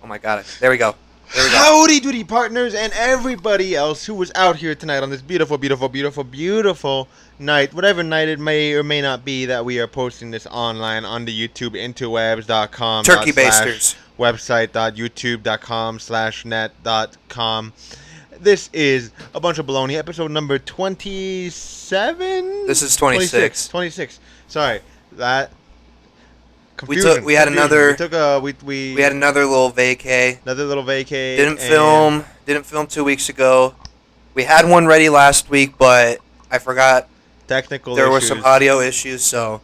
Oh my god. There we go. There we go. Howdy doody partners and everybody else who was out here tonight on this beautiful, beautiful, beautiful, beautiful night, whatever night it may or may not be that we are posting this online on the YouTube interwebs.com Turkey slash basters. website.youtube.com/net.com. This is a bunch of baloney, episode number 27? This is 26. 26. Sorry. That We had another we we had another little vacay. another little vacay. Didn't film 2 weeks ago. We had one ready last week, but I forgot Technical there were issues. some audio issues, so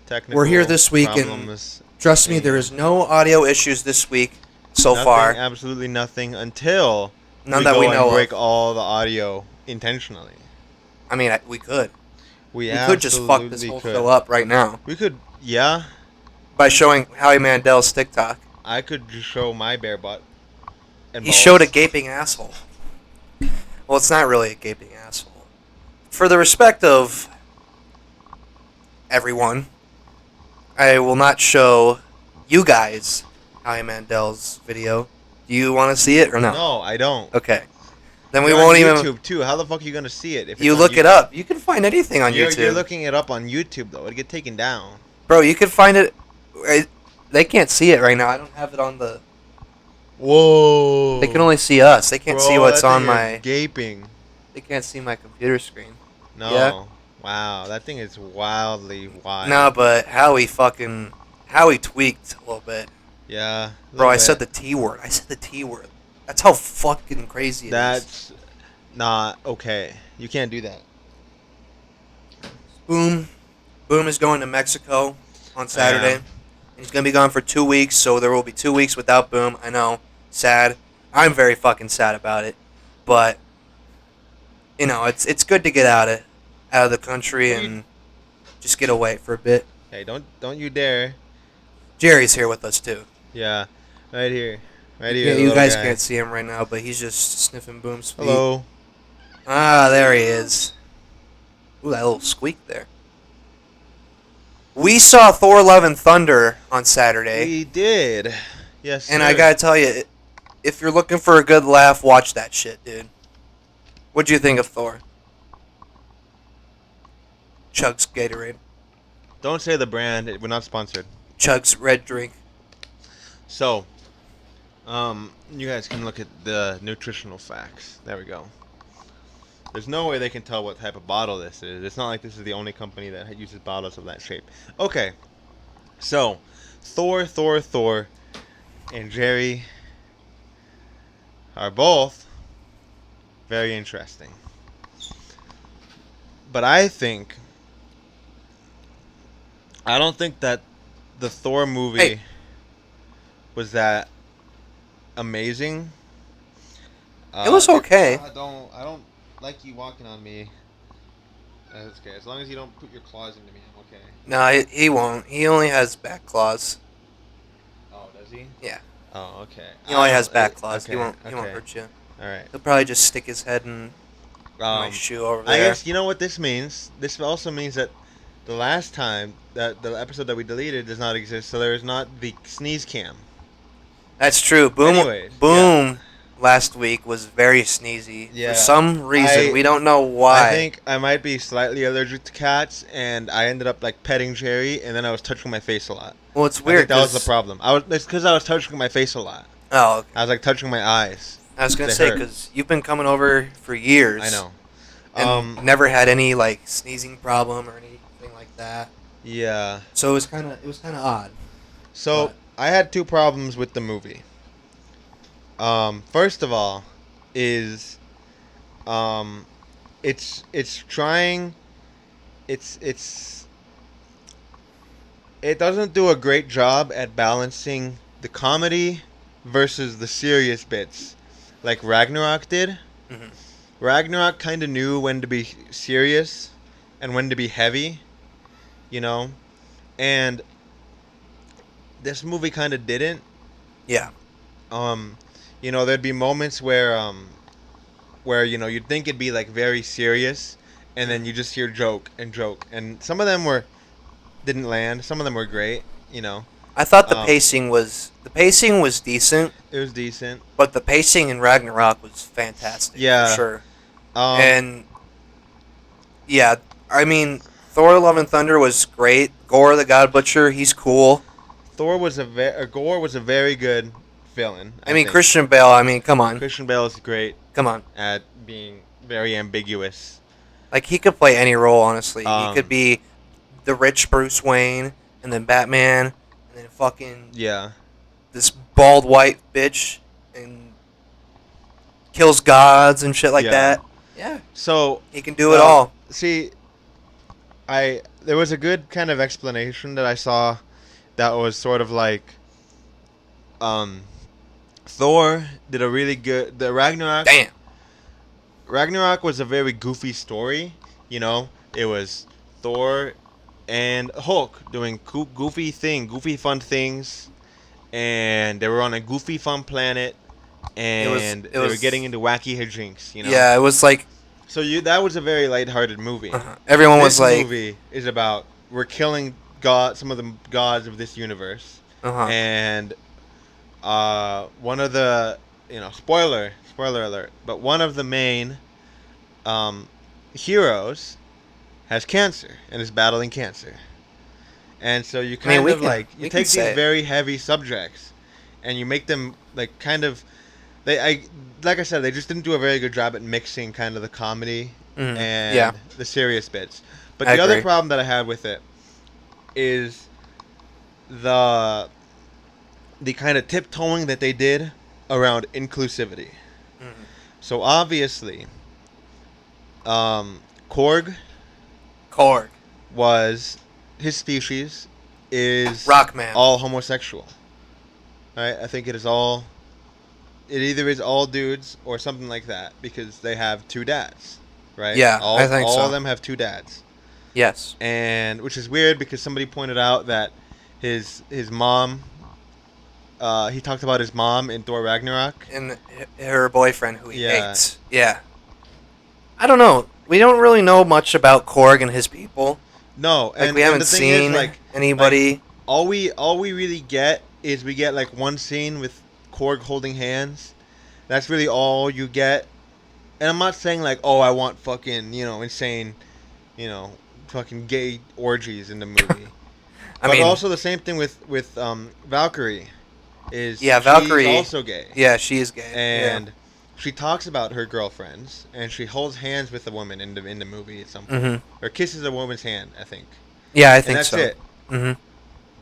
Technical we're here this week, and problems. trust me, there is no audio issues this week so Nothing, far. absolutely nothing until None that we go know and break of. all the audio intentionally. I mean, we could. We could just fuck this whole show up right now We could, yeah. by showing Howie Mandel's TikTok. I could just show my bare butt. And He balls. showed a gaping asshole. Well, it's not really a gaping asshole. For the respect of everyone, I will not show you guys Howie Mandel's video. Do you want to see it or no? No, I don't. Okay. Then we You're won't on even. YouTube too. How the fuck are you gonna see it? If it's You on look it YouTube? up. You can find anything on YouTube. You're looking it up on YouTube though. It'd get taken down. Bro, you can find it. They can't see it right now. I don't have it on the. Whoa. They can only see us. They can't see what's on my. gaping. They can't see my computer screen. No. Yeah. Wow, that thing is wildly wild. No, but Howie tweaked a little bit. Yeah. Bro, I said the T word. I said the T word. That's how fucking crazy it is. That's not okay. You can't do that. Boom is going to Mexico on Saturday. Yeah. And he's going to be gone for 2 weeks, so there will be 2 weeks without Boom. I know. Sad. I'm very fucking sad about it. But, you know, it's good to get out of the country and just get away for a bit. Hey, don't you dare. Jerry's here with us, too. Yeah. Right here. Right Yeah, here. the you little guys guy. can't see him right now, but he's just sniffing Boom's feet. Hello. Ah, there he is. Ooh, that little squeak there. We saw Thor: Love and Thunder on Saturday. We did. Yes. And sir. I gotta tell you, if you're looking for a good laugh, watch that shit, dude. What'd you think of Thor? Chugs Gatorade. Don't say the brand. We're not sponsored. Chugs red drink. So, you guys can look at the nutritional facts. There we go. There's no way they can tell what type of bottle this is. It's not like this is the only company that uses bottles of that shape. Okay. So, Thor, and Jerry are both very interesting. But I don't think that the Thor movie Hey. was that amazing. It was okay. I don't like you walking on me. That's okay. As long as you don't put your claws into me, I'm okay. No, he won't. He only has back claws. Oh, does he? Yeah. Oh, okay. He only has back claws. Okay, He won't okay. hurt you. All right. He'll probably just stick his head in my shoe over there. I guess you know what this means. This also means that the last time that the episode that we deleted does not exist, so there is not the sneeze cam. That's true. Boom. Anyways, Boom. Last week was very sneezy. Yeah. For some reason, we don't know why. I think I might be slightly allergic to cats, and I ended up like petting Jerry, and then I was touching my face a lot. Well, it's I weird. think that was the 'cause- problem. It's because I was touching my face a lot. Oh, okay. I was like touching my eyes. I was gonna They say hurt. because you've been coming over for years. I know. And never had any like sneezing problem or anything like that. Yeah. So it was kind of odd. So But- I had two problems with the movie. First of all, is it's trying it doesn't do a great job at balancing the comedy versus the serious bits like Ragnarok did. Mhm. Ragnarok kind of knew when to be serious and when to be heavy, you know? And this movie kind of didn't. Yeah. You know, there'd be moments where you know, you'd think it'd be like very serious, and then you just hear joke, and some of them didn't land. Some of them were great, you know. I thought Um, the pacing was decent, it was decent. but the pacing in Ragnarok was fantastic for Yeah. sure. Um, And yeah, I mean, Thor: Love and Thunder was great. Gore the God Butcher, he's cool. Gore was a very good villain. I I mean, think Christian Bale. I mean, come on, Christian Bale is great come on. at being very ambiguous. Like he could play any role. Honestly, he could Um, be the rich Bruce Wayne, and then Batman, and then fucking yeah. this bald white bitch, and kills gods and shit like Yeah. that. Yeah, So, he can do it all. see, there was a good kind of explanation that I saw that was sort of like, um, Thor did a really good the Ragnarok. Damn. Ragnarok was a very goofy story. You know, it was Thor and Hulk doing goofy fun things, and they were on a goofy fun planet, and It they were was getting into wacky hijinks. You know. Yeah, it was like So that was a very lighthearted movie. everyone was This like, movie is about we're killing some of the gods of this universe, uh-huh. and one of the spoiler alert, but one of the main heroes has cancer and is battling cancer, and so you kind of like you take these very heavy subjects, and you make them like kind of like I said, they just didn't do a very good job at mixing kind of the comedy and the serious bits. But the other problem that I had with it is the kind of tiptoeing that they did around inclusivity. Mm-hmm. So obviously, Korg was his species is Rockman. all homosexual. Right? I think it either is all dudes or something like that because they have two dads, right? Yeah, I think so. All of them have two dads. Yes. And which is weird because somebody pointed out that his mom. He talked about his mom in Thor Ragnarok and her boyfriend who he hates. Yeah. I don't know. We don't really know much about Korg and his people. No, like and we haven't the thing seen is, anybody. Like, all we really get is we get like one scene with Korg holding hands. That's really all you get. And I'm not saying like, oh, I want fucking insane, fucking gay orgies in the movie. But also the same thing with Valkyrie. Valkyrie she's also gay. Yeah, she is gay. And she talks about her girlfriends, and she holds hands with a woman in the movie at some point, mm-hmm. or kisses a woman's hand, I think. Yeah, I think so. And that's it. Mm-hmm.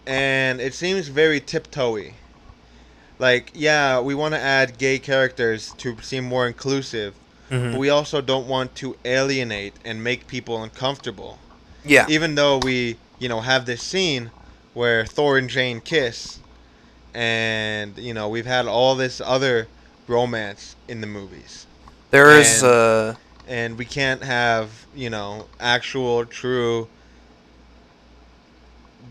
And it seems very tiptoey. Like, yeah, we want to add gay characters to seem more inclusive, mm-hmm. but we also don't want to alienate and make people uncomfortable. Yeah. Even though we, have this scene where Thor and Jane kiss, and we've had all this other romance in the movies. And we can't have actual true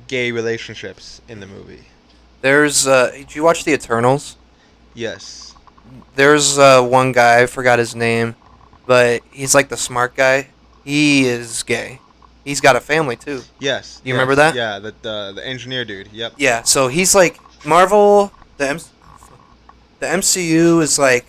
gay relationships in the movie. Did you watch The Eternals? Yes. There's one guy, I forgot his name, but he's like the smart guy. He is gay. He's got a family too. Yes. You remember that? Yeah, the engineer dude. Yep. Yeah, so he's like Marvel, the MCU is like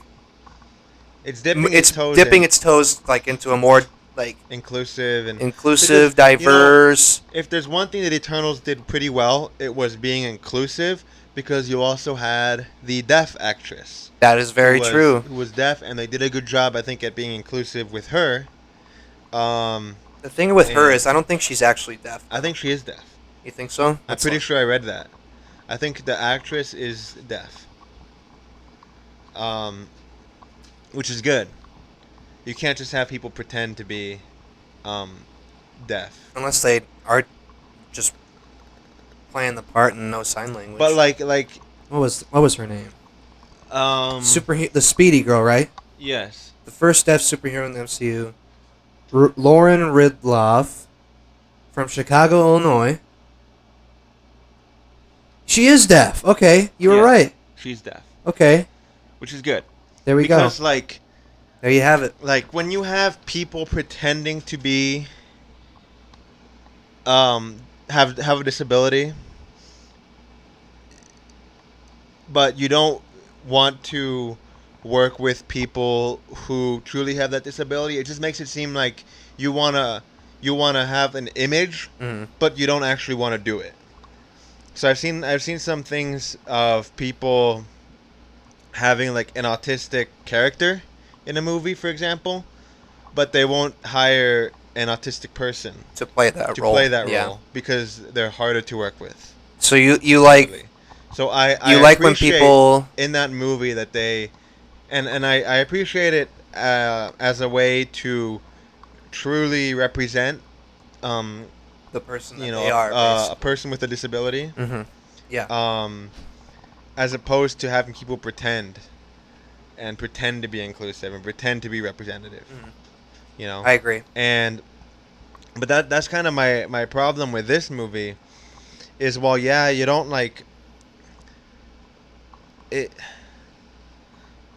it's dipping its toes like into a more like inclusive, diverse. If there's one thing that Eternals did pretty well, it was being inclusive because you also had the deaf actress. That is very true. Who was deaf, and they did a good job, I think, at being inclusive with her. The thing with her is I don't think she's actually deaf. I think she is deaf. You think so? I'm pretty sure I read that. I think the actress is deaf. Which is good. You can't just have people pretend to be deaf. Unless they are just playing the part in no sign language. But like what was her name? The Speedy girl, right? Yes. The first deaf superhero in the MCU. Lauren Ridloff from Chicago, Illinois. She is deaf. Okay, you were right. She's deaf. Okay. Which is good. There we go. Because there you have it. Like when you have people pretending to be have a disability, but you don't want to work with people who truly have that disability. It just makes it seem like you wanna you wanna have an image, Mm-hmm. but you don't actually want to do it. So I've seen some things of people having like an autistic character in a movie, for example, but they won't hire an autistic person To play that to role. play that Yeah. role because they're harder to work with. So you Supposedly. So I you like when appreciate people. in that movie that they and I appreciate it as a way to truly represent um, The person that they are, a basically. person with a disability, Mm-hmm. Yeah. um, as opposed to having people pretend to be inclusive and pretend to be representative. Mm-hmm. You know, I agree. and but that's kind of my problem with this movie is, well, yeah, you don't like it.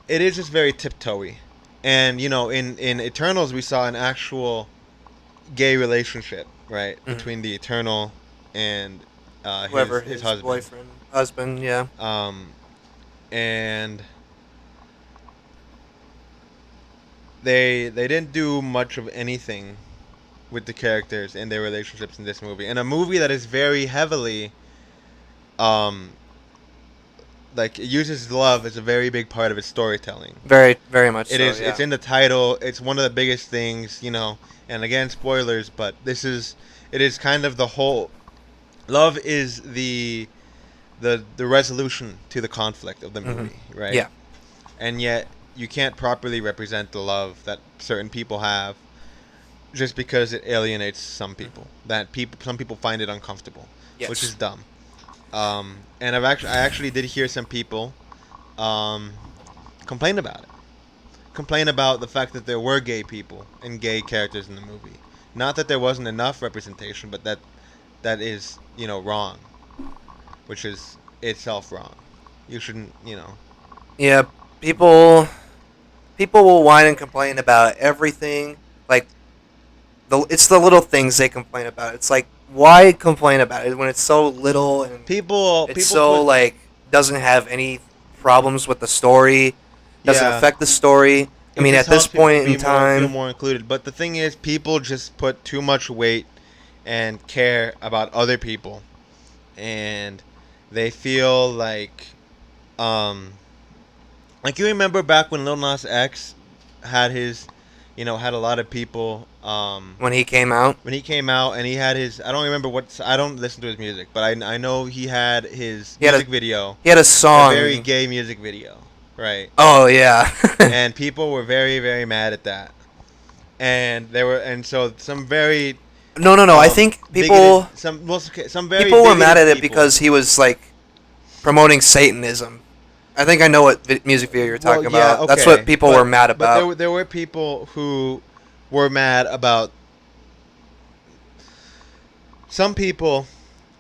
It is just very tiptoey, and in Eternals we saw an actual gay relationship, right, Mm-hmm. between the Eternal and Whoever his his husband. boyfriend, husband, yeah. Um, and they didn't do much of anything with the characters and their relationships in this movie. And a movie that is very heavily, um, like, it uses love as a very big part of its storytelling. Very, very much It so. is. Yeah. It's in the title. It's one of the biggest things, And again, spoilers, but it is kind of the whole. Love is the resolution to the conflict of the Mm-hmm. movie, right? Yeah. And yet you can't properly represent the love that certain people have just because it alienates some people. Some people find it uncomfortable, which is Yes. dumb. And I actually did hear some people um, complain about it. Complain about the fact that there were gay people and gay characters in the movie. Not that there wasn't enough representation, but that is wrong, which is itself wrong. You shouldn't. Yeah. People will whine and complain about everything. Like it's the little things they complain about. It's like, why complain about it when it's so little and it's People so put like doesn't have any problems with the story, doesn't yeah. affect the story. I It mean, just at this helps people point in be more feel time, more included. But the thing is, people just put too much weight and care about other people, and they feel um, like you remember back when Lil Nas X had had a lot of people when he came out, when he came out, and he had his, I don't remember I don't listen to his music, but I know he had his he had music video, he had a a very song. gay music video, right? Oh yeah. And people were very, very mad at that. And so some very No, no, no. I think bigoted, some very people were mad bigoted at it people. because he was like promoting Satanism. I think I know what music video you're Well, talking yeah, about. That's what okay, people were mad but about. there were people who were mad about some people,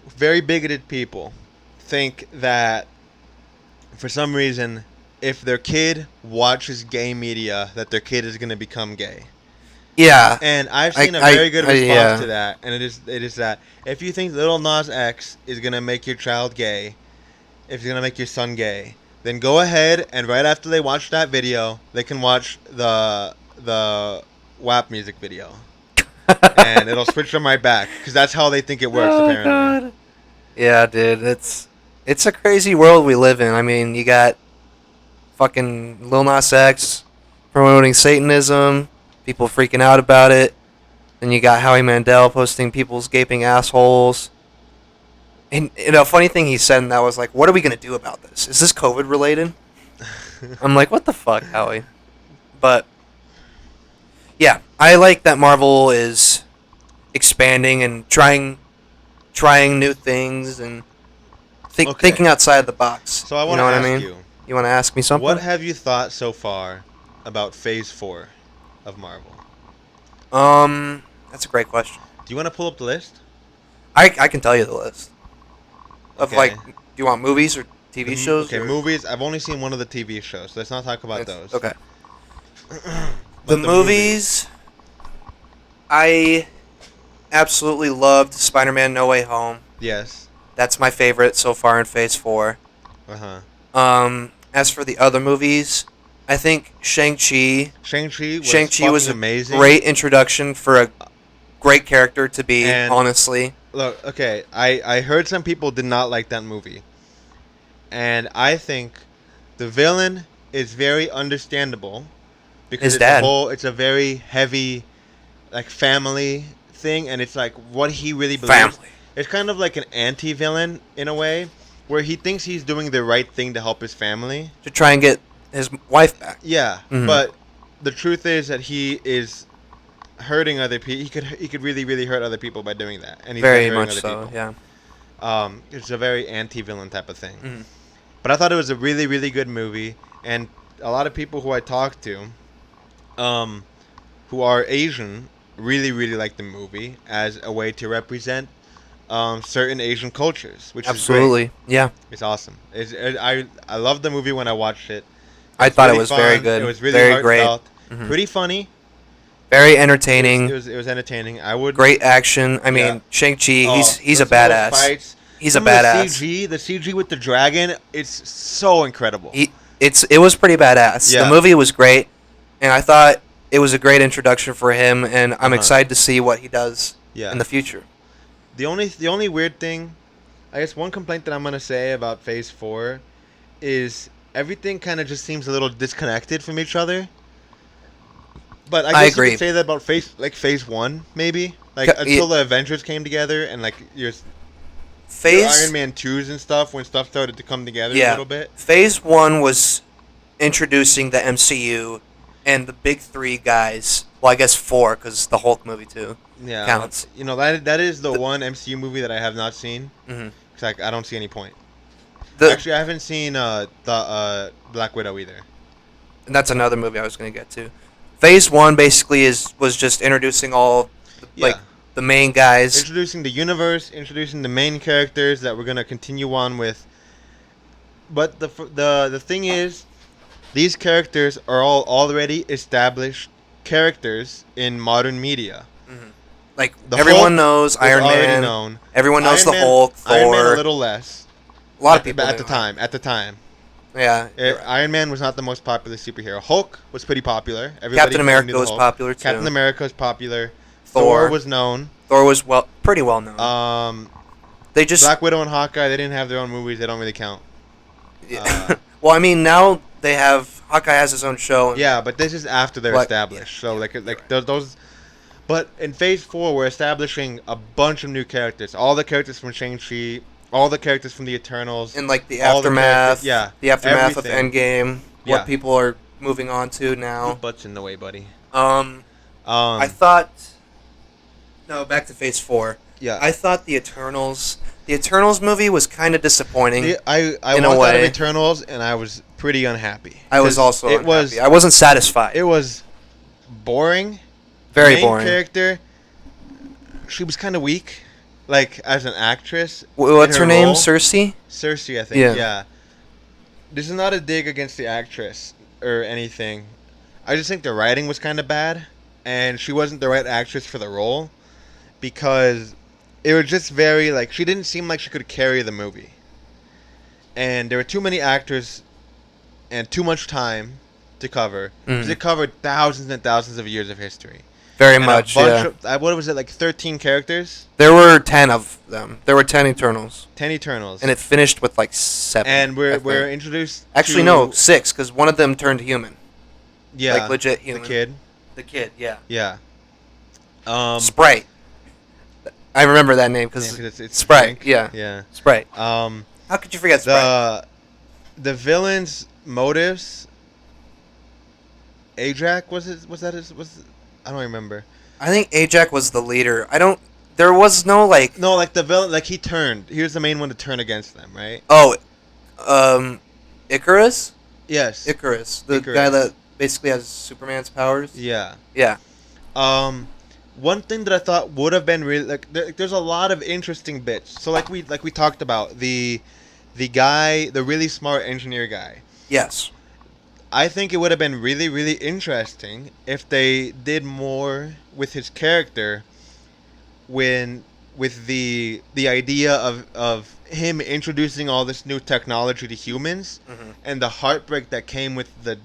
very bigoted people, think that for some reason, if their kid watches gay media, that their kid is going to become gay. Yeah. And I've seen a very good response to Yeah. that, and it is that if you think Little Nas X is gonna make your child gay, if he's gonna make your son gay, then go ahead and right after they watch that video, they can watch the WAP music video, and it'll switch them right back because that's how they think it works Oh apparently. god. Yeah, dude. It's a crazy world we live in. I mean, you got fucking Lil Nas X promoting Satanism, people freaking out about it. Then you got Howie Mandel posting people's gaping assholes. And funny thing he said in that was like, "What are we gonna do about this? Is this COVID related?" I'm like, "What the fuck, Howie?" But yeah, I like that Marvel is expanding and trying new things and thinking Okay, outside the box. so I You want know to what I ask mean? you, You want to ask me what something? have you thought so far about Phase 4 of Marvel? That's a great question. Do you want to pull up the list? I can tell you the list of like. Okay. Do you want movies or TV shows? Okay, Or movies. I've only seen one of the TV shows. Let's not talk about those. okay. The But the movies, I absolutely loved Spider-Man: No Way Home. Yes. That's my favorite so far in Phase 4. Uh huh. As for the other movies, I think Shang-Chi. Shang-Chi was Shang-Chi was fucking a amazing. great introduction for a great character to be, And honestly. look, okay, I heard some people did not like that movie. And I think the villain is very understandable because His dad. it's a very heavy like family thing, and it's like what he really believes. Family. It's kind of like an anti-villain in a way where he thinks he's doing the right thing to help his family. To try and get his wife back. Yeah, Mhm. but the truth is that he is hurting other people. He could really hurt other people by doing that, and he's Very hurting much other so, people. yeah. It's a very anti-villain type of thing. Mhm. But I thought it was a really good movie, and a lot of people who I talked to, um, who are Asian, really like the movie as a way to represent certain Asian cultures, which is great. Absolutely. Yeah. It's awesome. I loved the movie when I watched it. It I was thought it really was very fun. good. It was really Very great. heartfelt. Mhm. Pretty funny. Very It entertaining. was entertaining. I would Great action. I mean, Yeah. Shang-Chi, Oh, he's a some of those badass. Fights, He's a some of badass. the CG with the dragon, it's so incredible. It was pretty badass. Yeah. The movie was great, and I thought it was a great introduction for him, and I'm Uh-huh. excited to see what he does Yeah. in the future. The only weird thing, I guess one complaint that I'm gonna say about Phase 4 is everything kind of just seems a little disconnected from each other. But I I guess you agree. could say that about Phase 1 maybe, like Ca- until the Avengers came together and like your Phase Iron Man 2s and stuff when stuff started to come together a Yeah. little bit. Phase 1 was introducing the MCU and the big three guys. Well, I guess four, because the Hulk movie, too. Yeah, Counts. You know that is the one MCU movie that I have not seen. hmm Cause like I don't see any point. The, Actually, I haven't seen the Black Widow either. and that's another movie I was going to get to. Phase 1 basically was just introducing all, Yeah. the main guys. Introducing the universe, introducing the main characters that we're gonna continue on with. But the thing is, these characters are all already established characters in modern media. Like, The everyone Hulk knows is Iron already Man. known. Everyone knows Iron the Man- Hulk, Thor. Iron Man a little less. A lot of At- people at the knew. time. At the time, Yeah. you're right. Iron Man was not the most popular superhero. Hulk was pretty popular. Everybody Captain kinda America knew the was Hulk. popular, too. Captain America was popular. Thor. Thor was known. Thor was pretty well known. They just Black Widow and Hawkeye, they didn't have their own movies. They don't really count. Yeah. Well, I mean, now they have Hawkeye has his own show. And Yeah, but this is after they're What- established. So like those. But in Phase 4, we're establishing a bunch of new characters. All the characters from Shang-Chi, all the characters from the Eternals. in like the all the aftermath. characters- yeah, The aftermath of everything. Endgame. Yeah. What people are moving on to now. Butts in the way, buddy. I thought. No, back to Phase 4. Yeah. I thought the Eternals. The Eternals movie was kind of disappointing. I in a walked out of way. Eternals and I was pretty unhappy. I was 'Cause also it unhappy. was I wasn't satisfied. it was boring. Very Main boring. character. She was kind of weak, like as an actress. What's in her name? role. Cersei? Cersei, I think. Yeah. Yeah. This is not a dig against the actress or anything. I just think the writing was kind of bad, and she wasn't the right actress for the role because it was just very like she didn't seem like she could carry the movie. And there were too many actors and too much time to cover because it covered thousands and thousands of years of history. Very And much, a bunch yeah. of, what was it, like 13 characters? There were 10 of them. There were 10 Eternals. 10 Eternals. And it finished with like 7. And I we're think. introduced Actually, to, no, 6, because one of them turned human. Yeah. Like, legit human. The kid. The kid, yeah. Yeah. Sprite. I remember that name yeah, because 'cause it's Sprite, Frank. yeah. Yeah. Sprite. How could you forget Sprite? The villain's motives. Ajax was I don't remember. I think Ajax was the leader. There was no, like... No, like the villain, like he turned. He was the main one to turn against them, right? Oh, Icarus? Yes. Icarus. The Icarus. guy that basically has Superman's powers? Yeah. Yeah. One thing that I thought would have been really there's a lot of interesting bits. So like we talked about the guy, the really smart engineer guy. Yes. I think it would have been really, really interesting if they did more with his character when with the idea of him introducing all this new technology to humans, Mhm. and the heartbreak that came with the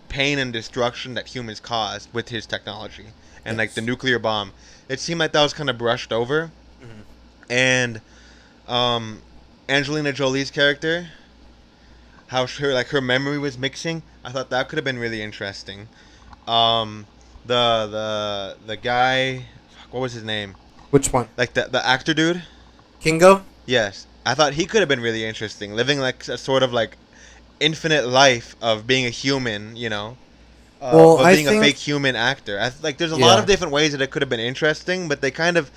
pain and destruction that humans caused with his technology, and like the Yes. nuclear bomb. It seemed like that was kind of brushed over, Mhm. and um, Angelina Jolie's character, how her memory was mixing. I thought that could have been really interesting. Um, the guy, fuck, what was his name? Which one? Like the actor dude. Kingo? Yes, I thought he could have been really interesting, living like a sort of like infinite life of being a human, Well, but I being a think fake human actor. Like there's a lot of yeah. different ways that it could have been interesting, but it's kind of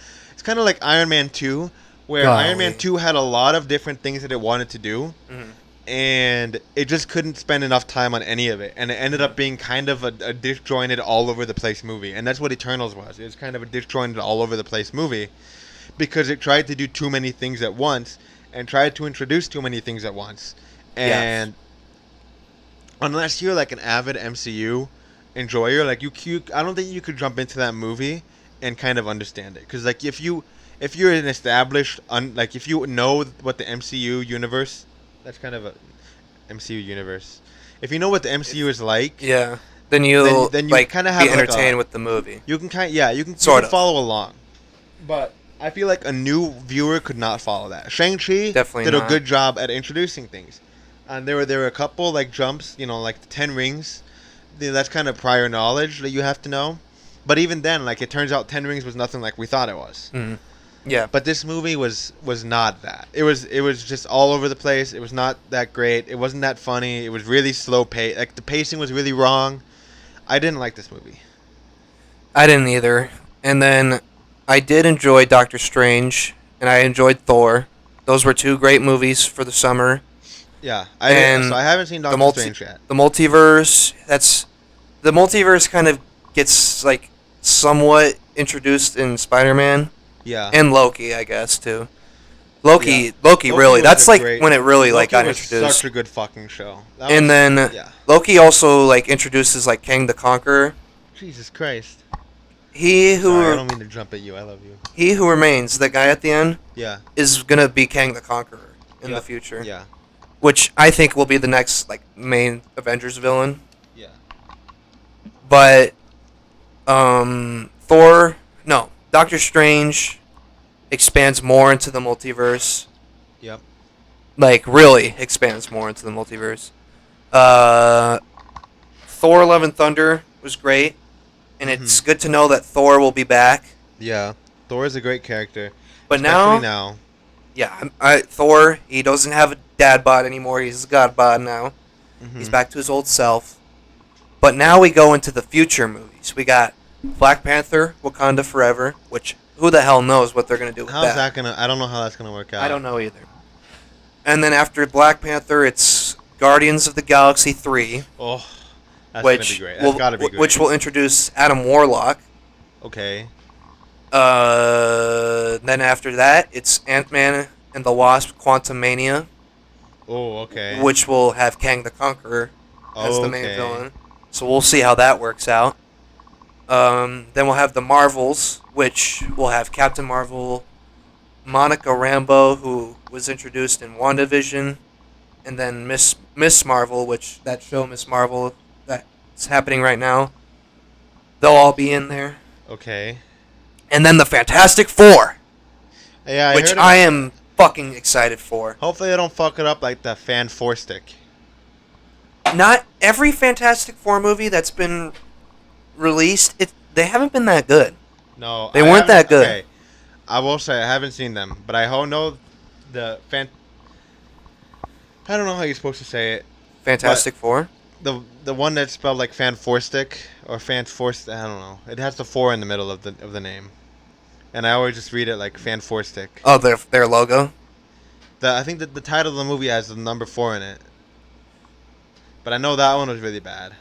like Iron Man 2, where Iron Man Golly. 2 had a lot of different things that it wanted to do, Mhm. and it just couldn't spend enough time on any of it, and it ended Mhm. up being kind of a disjointed, all over the place movie, and that's what Eternals was. It was kind of a disjointed, all over the place movie because it tried to do too many things at once and tried to introduce too many things at once, Yes. and unless you're like an avid MCU enjoyer, like I don't think you could jump into that movie and kind of understand it. Because like if you're an established, like if you know what the MCU universe, that's kind of a MCU universe. If you know what the MCU If is like, yeah, then then you'll then you like kind of be have like entertained with the movie. you can kind yeah you can Sort of. follow along. But I feel like a new viewer could not follow that. Shang-Chi Definitely did a not. good job at introducing things. And there were a couple like jumps, like the 10 rings. That's kind of prior knowledge that you have to know. But even then, like it turns out 10 rings was nothing like we thought it was. Mhm. Yeah. But this movie was not that. It was just all over the place. It was not that great. It wasn't that funny. It was really slow pace. Like the pacing was really wrong. I didn't like this movie. I didn't either. And then I did enjoy Doctor Strange and I enjoyed Thor. Those were two great movies for the summer. Yeah, I did. So And I haven't seen the Doctor multi Strange yet. the multiverse, that's the multiverse kind of gets like somewhat introduced in Spider-Man Yeah. and Loki, I guess too. Yeah. Loki really. That's like when it really like Loki got was such introduced. a good fucking show. That And was then yeah. Loki also like introduces like Kang the Conqueror. Jesus Christ. He Sorry, I who don't mean to jump at you. I love you. he who remains, the guy at the end, Yeah. is gonna be Kang the Conqueror in the Yep. future, Yeah. which I think will be the next like main Avengers villain. Yeah. But Thor, no, Doctor Strange expands more into the multiverse. Yep. Like really expands more into the multiverse. Uh, Thor: Love and Thunder was great, and it's Mhm. good to know that Thor will be back. Yeah. Thor is a great character, But especially now, now. yeah, Thor, he doesn't have a dad bod anymore. He's a god bod now. He's Mhm. back to his old self. But now we go into the future movies. We got Black Panther, Wakanda Forever, which who the hell knows what they're gonna do with How's that? that gonna? I don't know how that's gonna work out. I don't know either. And then after Black Panther, it's Guardians of the Galaxy 3, Oh, that's gonna be which great. That's gotta be great. will introduce Adam Warlock. Okay. Then after that, it's Ant-Man and the Wasp: Quantumania, Oh, okay. which will have Kang the Conqueror as the main Okay. villain. So we'll see how that works out. Then we'll have the Marvels, which will have Captain Marvel, Monica Rambeau, who was introduced in WandaVision, and then Miss Marvel, which that show Miss Marvel that's happening right now. They'll all be in there, Okay. and then the Fantastic Four, Yeah, I which heard I about am fucking excited for. Hopefully they don't fuck it up like the Fan Four Stick. Not every Fantastic Four movie that's been released, they haven't been that good. No, They I weren't haven't. that good. Okay, I will say I haven't seen them, but I know the fan. I don't know how you're supposed to say it. Fantastic Four. The one that's spelled like Fan Four Stick or Fan Four. I don't know. It has the four in the middle of the name, and I always just read it like Fan Four Stick. Oh, their logo. I think that the title of the movie has the number four in it, but I know that one was really bad.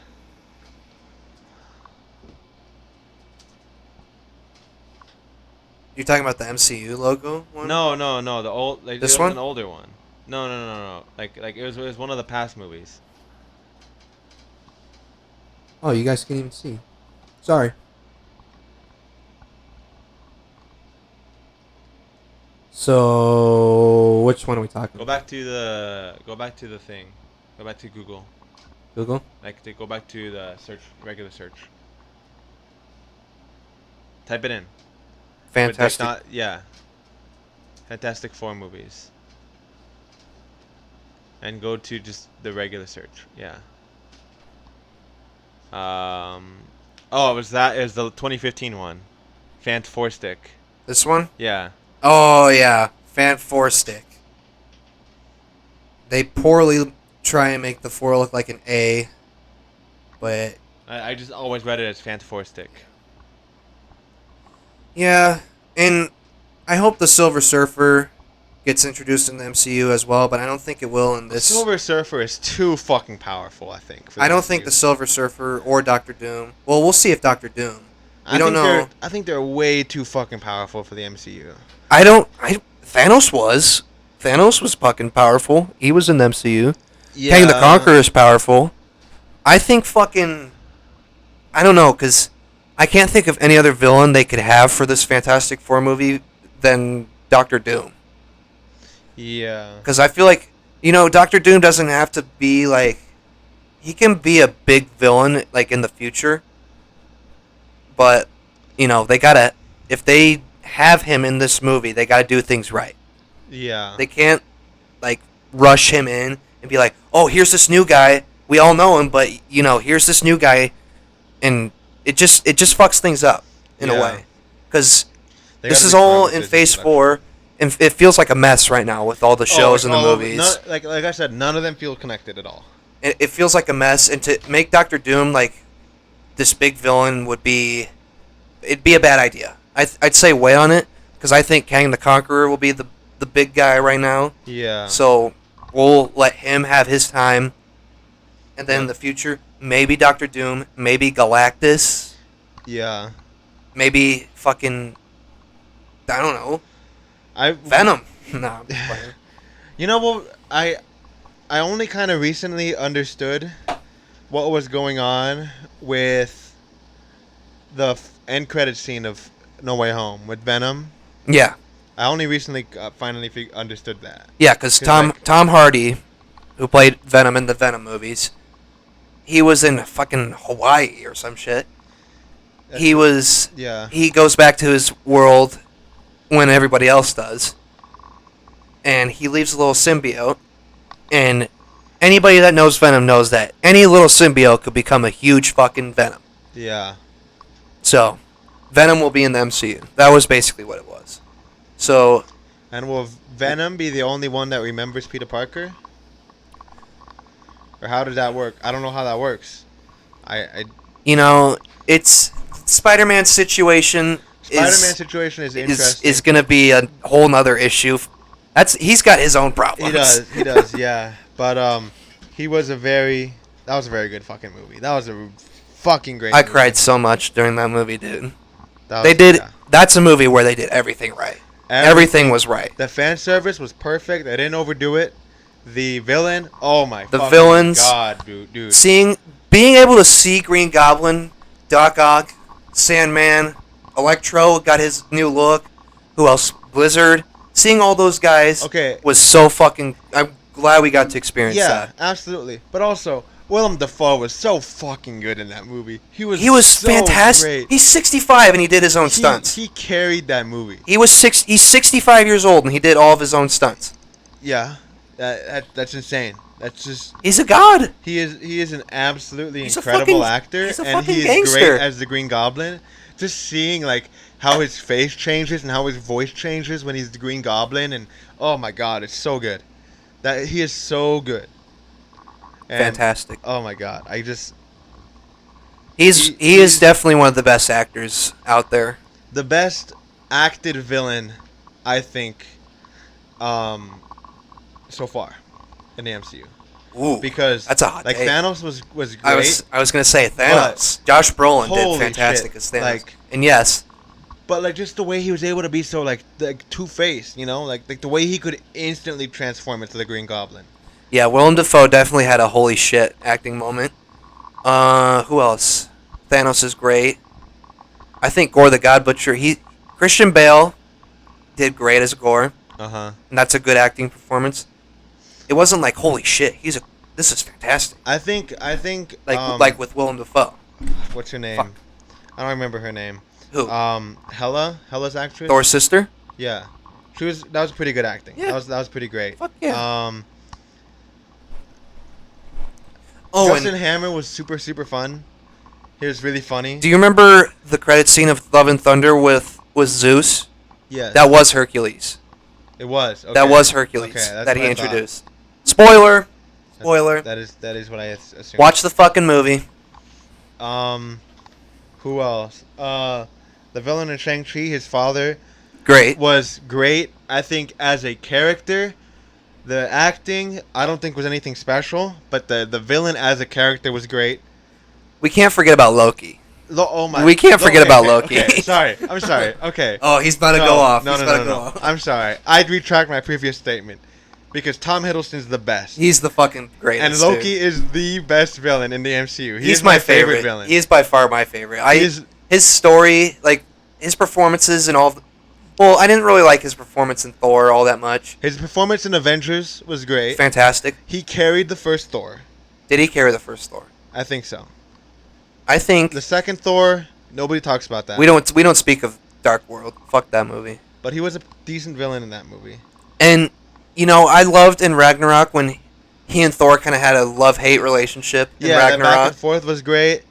You're talking about the MCU logo one? No, no, no. The old like This it was one? an older one. No, no, no, no, no. Like it was one of the past movies. Oh, you guys can't even see. Sorry. So, which one are we talking? Go back to the thing. Go back to Google. Google. Go back to the regular search. Type it in. Fantastic. Yeah. Fantastic Four movies. And go to just the regular search. Yeah. Oh, it was the 2015 one. Fant Four Stick. This one? Yeah. Oh yeah, Fan Four Stick. They poorly try and make the four look like an A, but I just always read it as Fant Four Stick. yeah, and I hope the Silver Surfer gets introduced in the MCU as well, but I don't think it will in this. Silver Surfer is too fucking powerful, I think. I don't think the Silver Surfer or Doctor Doom. Well, we'll see if Doctor Doom. We don't know. I think they're way too fucking powerful for the MCU. Thanos was. Thanos was fucking powerful. He was in the MCU. Yeah. Kang the Conqueror is powerful. I think fucking. I don't know, because I can't think of any other villain they could have for this Fantastic Four movie than Doctor Doom. Yeah. Because I feel like, Doctor Doom doesn't have to be like. He can be a big villain, like, in the future. But, they gotta. If they have him in this movie, they gotta do things right. Yeah. They can't, like, rush him in and be like, oh, here's this new guy. We all know him, but, here's this new guy. And it just fucks things up in a way. Because this is all in Phase 4. And it feels like a mess right now with all the shows and the movies. Like I said, none of them feel connected at all. It feels like a mess. And to make Doctor Doom, like, this big villain it'd be a bad idea. I'd say wait on it, because I think Kang the Conqueror will be the big guy right now. Yeah. So we'll let him have his time, and then in the future, maybe Doctor Doom, maybe Galactus. Yeah. Maybe fucking, I don't know. Venom. Nah, I'm just playing. You know what? I only kind of recently understood what was going on with the end credit scene of No Way Home with Venom. Yeah. I only recently finally understood that. Yeah, because Tom Hardy, who played Venom in the Venom movies, he was in fucking Hawaii or some shit. Yeah. He goes back to his world when everybody else does, and he leaves a little symbiote, and anybody that knows Venom knows that any little symbiote could become a huge fucking Venom. Yeah. So, Venom will be in the MCU. That was basically what it was. So. And will Venom be the only one that remembers Peter Parker? Or how does that work? I don't know how that works. It's Spider-Man's situation. Spider-Man's situation is interesting. Is going to be a whole nother issue. He's got his own problems. He does, yeah. But that was a very good fucking movie. That was a fucking great movie. I cried so much during that movie, dude. That's a movie where they did everything right. Everything was right. The fan service was perfect. They didn't overdo it. The villain, oh my the fucking villains, god, dude. Being able to see Green Goblin, Doc Ock, Sandman, Electro got his new look. Who else? Blizzard. Seeing all those guys was so fucking. I'm glad we got to experience that. Yeah, absolutely. But also, Willem Dafoe was so fucking good in that movie. He was so fantastic. Great. He's 65 and he did his own stunts. He carried that movie. He's 65 years old and he did all of his own stunts. Yeah, that's insane. That's just. He's a god. He is an absolutely incredible actor, and he's gangster. Great as the Green Goblin. Just seeing like how his face changes and how his voice changes when he's the Green Goblin, and oh my god, it's so good. That he is so good. And, fantastic. Oh my god, he is definitely one of the best actors out there. The best acted villain, I think, so far in the MCU. Ooh, because that's a hot take. Thanos was great. I was gonna say Thanos. Josh Brolin did fantastic as Thanos. And yes. But like just the way he was able to be so like Two-Face, like the way he could instantly transform into the Green Goblin. Yeah, Willem Dafoe definitely had a holy shit acting moment. Who else? Thanos is great. I think Gore the God Butcher. Christian Bale did great as Gore. Uh-huh. and that's a good acting performance. It wasn't like holy shit, this is fantastic. I think Like with Willem Dafoe. what's her Fuck. name? I don't remember her name. Who? Hella's actress? Thor's sister? Yeah. That was pretty good acting. Yeah. That was pretty great. Fuck yeah. Justin And Hammer was super super fun. He was really funny. do you remember the credit scene of Love and Thunder with Zeus? Yes. That was Hercules. It was. Okay. That was Hercules Okay, that's that what he I thought. introduced. Spoiler. Spoiler. That is what I assumed. Watch the fucking movie. Who else? The villain in Shang-Chi, his father, Great. was great. I think as a character, the acting I don't think was anything special, but the villain as a character was great. We can't forget about Loki. Oh my! We can't forget about Loki. Okay. Sorry, I'm sorry. Okay. Oh, he's about to go off. No, He's no, about no, to no, go no. off. I'm sorry. I'd retract my previous statement because Tom Hiddleston's the best, He's the fucking greatest. and Loki dude. is the best villain in the MCU. He's my favorite villain. He is by far my favorite. He's- His story, like his performances and all. Well, I didn't really like his performance in Thor all that much. His performance in Avengers was great. Fantastic. He carried the first Thor. Did he carry the first Thor? I think so. I think The second Thor, nobody talks about that. we don't speak of Dark World. Fuck that movie. But he was a decent villain in that movie. And I loved in Ragnarok when he and Thor kind of had a love-hate relationship in Yeah, that back Ragnarok. and forth was great.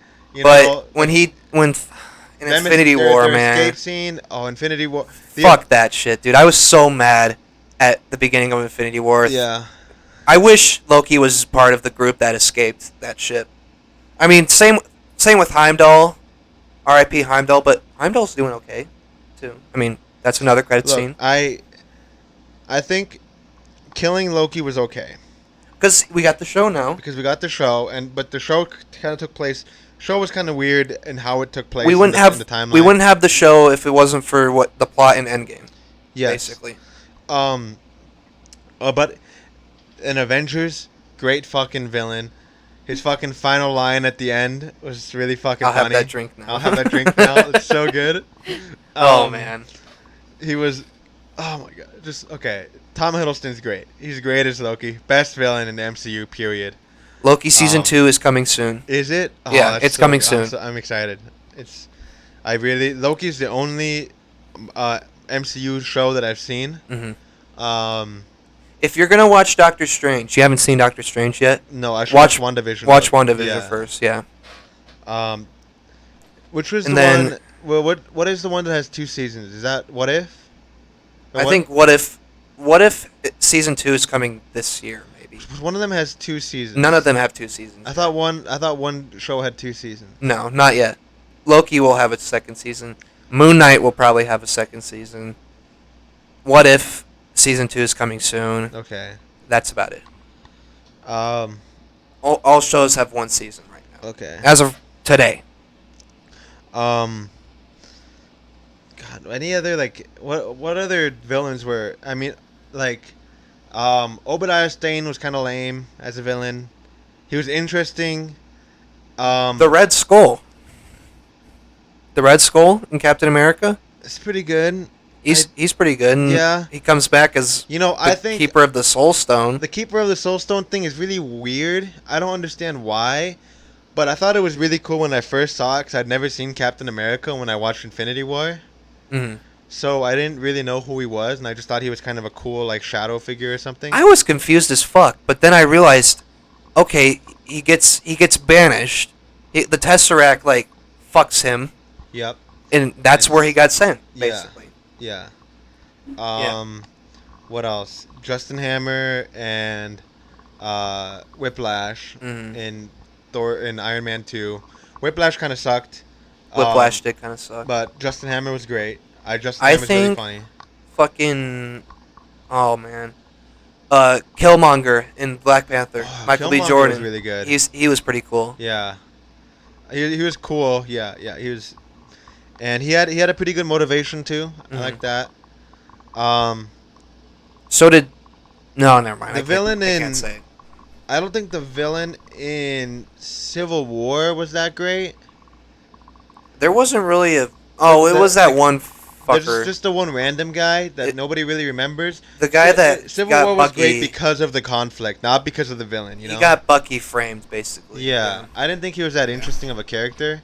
But when in Infinity War, their man, escape scene. Oh, Infinity War. fuck that shit, dude. I was so mad at the beginning of Infinity War. Yeah. I wish Loki was part of the group that escaped that ship. I mean, same with Heimdall, R.I.P. Heimdall, but Heimdall's doing okay, too. I mean, that's another credit Look, scene. I think killing Loki was okay Because we got the show now. because we got the show, but the show kind of took place. Show was kind of weird in how it took place. We wouldn't in the timeline. have the show if it wasn't for what the plot in Endgame. Yes. Basically. But in Avengers, great fucking villain. His fucking final line at the end was really fucking I'll funny. have that drink now. I'll have that drink now. It's so good. Oh man. He was. Oh my god. Just okay. Tom Hiddleston's great. He's great as Loki. Best villain in the MCU. Period. Loki season 2 is coming soon. Is it? Oh, Yeah, that's it's coming soon. I'm excited. Loki's the only MCU show that I've seen. Mm-hmm. If you're gonna watch Doctor Strange, you haven't seen Doctor Strange yet. No, I should Watch watch WandaVision. Watch though. WandaVision Yeah. first. Yeah. Which was And the then- one? Well, what is the one that has 2 seasons? Is that What If? Or I what- think what if season 2 is coming this year? Maybe. one of them has 2 seasons. None of them have 2 seasons. I thought one show had 2 seasons. No, not yet. Loki will have its second season. Moon Knight will probably have a second season. What if season 2 is coming soon? Okay. That's about it. Um. All shows have 1 season right now. Okay. As of today. God, any other what other villains were? I mean, Obadiah Stane was kind of lame as a villain. He was interesting. The Red Skull. The Red Skull in Captain America. It's pretty good. He's pretty good. And Yeah. He comes back as I think Keeper of the Soul Stone. the Keeper of the Soul Stone thing is really weird. I don't understand why, but I thought it was really cool when I first saw it because I'd never seen Captain America when I watched Infinity War. Mhm. So I didn't really know who he was, and I just thought he was kind of a cool shadow figure or something. I was confused as fuck, but then I realized, okay, he gets banished. The Tesseract fucks him, Yep. and that's where he got sent, Yeah. basically. Yeah. Yeah. What else? Justin Hammer and Whiplash Mhm. in Iron Man 2. Whiplash kind of sucked. Whiplash did kind of suck. But Justin Hammer was great. Justin I Hammer's really think- funny. Fucking, oh man, Killmonger in Black Panther. Oh, Michael B. Killmonger Jordan. was really good. He was pretty cool. Yeah. He was cool. Yeah, he was, and he had a pretty good motivation too. I like that. So did, no, never mind. The villain I in- can't say. I don't think the villain in Civil War was that great. There wasn't really a. Oh, it The- was that the- one There's fucker. just the one random guy that nobody really remembers. The guy that Civil got War was Bucky, great because of the conflict, not because of the villain. You know. he got Bucky framed basically. Yeah, I didn't think he was that interesting of a character.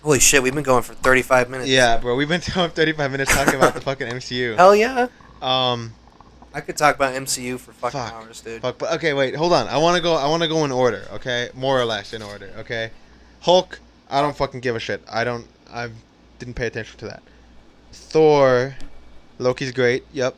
Holy shit, we've been going for 35 minutes. Yeah, bro, we've been talking 35 minutes talking about the fucking MCU. Hell yeah. Um, I could talk about MCU for fucking Fuck. hours, dude. Fuck, but okay, wait, hold on. I want to go in order, okay? More or less in order, okay? Hulk, I don't fucking give a shit. I didn't pay attention to that. Thor, Loki's great. Yep.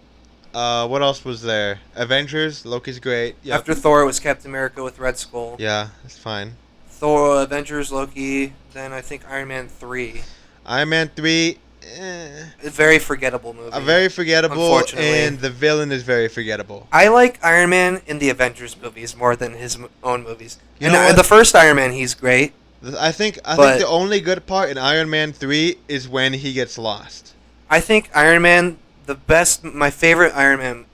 What else was there? Avengers, Loki's great. Yep. After Thor, it was Captain America with Red Skull. Yeah, that's fine. Thor, Avengers, Loki, then I think Iron Man 3. Iron Man 3, A very forgettable movie. a very forgettable, Unfortunately. and the villain is very forgettable. I like Iron Man in the Avengers movies more than his own movies. You And know what? the first Iron Man, he's great. I think But- the only good part in Iron Man 3 is when he gets lost. I think Iron Man, my favorite Iron Man